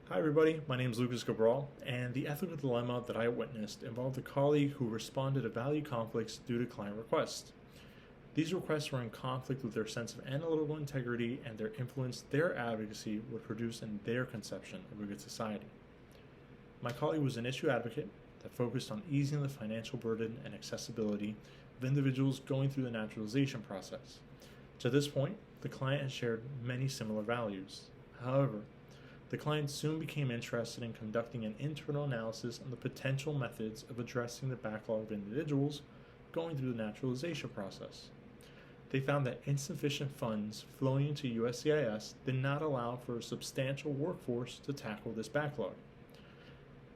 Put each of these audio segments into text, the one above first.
Hi, everybody. My name is Lucas Cabral, and the ethical dilemma that I witnessed involved a colleague who responded to value conflicts due to client requests. These requests were in conflict with their sense of analytical integrity and their influence their advocacy would produce in their conception of a good society. My colleague was an issue advocate that focused on easing the financial burden and accessibility of individuals going through the naturalization process. To this point, the client had shared many similar values. However, the client soon became interested in conducting an internal analysis on the potential methods of addressing the backlog of individuals going through the naturalization process. They found that insufficient funds flowing into USCIS did not allow for a substantial workforce to tackle this backlog.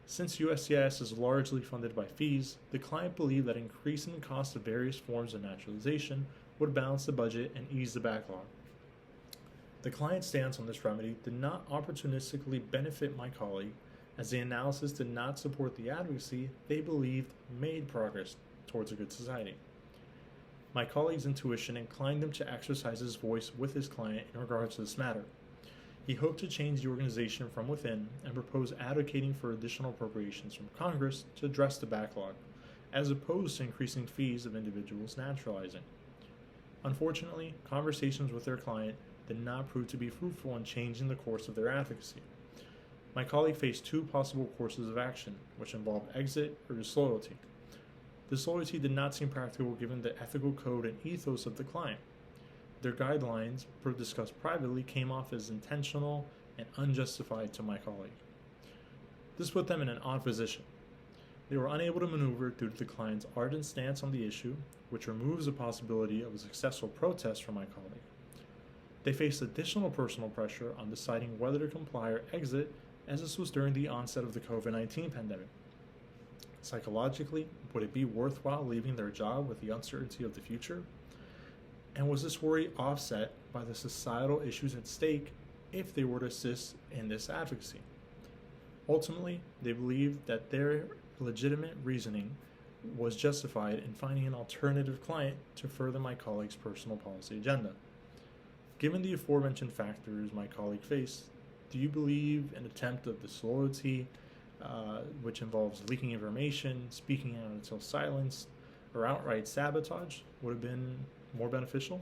Since USCIS is largely funded by fees, the client believed that increasing the cost of various forms of naturalization would balance the budget and ease the backlog. The client's stance on this remedy did not opportunistically benefit my colleague, as the analysis did not support the advocacy they believed made progress towards a good society. My colleague's intuition inclined him to exercise his voice with his client in regards to this matter. He hoped to change the organization from within and proposed advocating for additional appropriations from Congress to address the backlog, as opposed to increasing fees of individuals naturalizing. Unfortunately, conversations with their client did not prove to be fruitful in changing the course of their advocacy. My colleague faced two possible courses of action, which involved exit or disloyalty. Disloyalty did not seem practical given the ethical code and ethos of the client. Their guidelines, discussed privately, came off as intentional and unjustified to my colleague. This put them in an odd position. They were unable to maneuver due to the client's ardent stance on the issue, which removes the possibility of a successful protest from my colleague. They faced additional personal pressure on deciding whether to comply or exit, as this was during the onset of the COVID-19 pandemic. Psychologically, would it be worthwhile leaving their job with the uncertainty of the future? And was this worry offset by the societal issues at stake if they were to assist in this advocacy? Ultimately, they believed that their legitimate reasoning was justified in finding an alternative client to further my colleague's personal policy agenda. Given the aforementioned factors my colleague faced, do you believe an attempt of disloyalty, which involves leaking information, speaking out until silenced, or outright sabotage would have been more beneficial?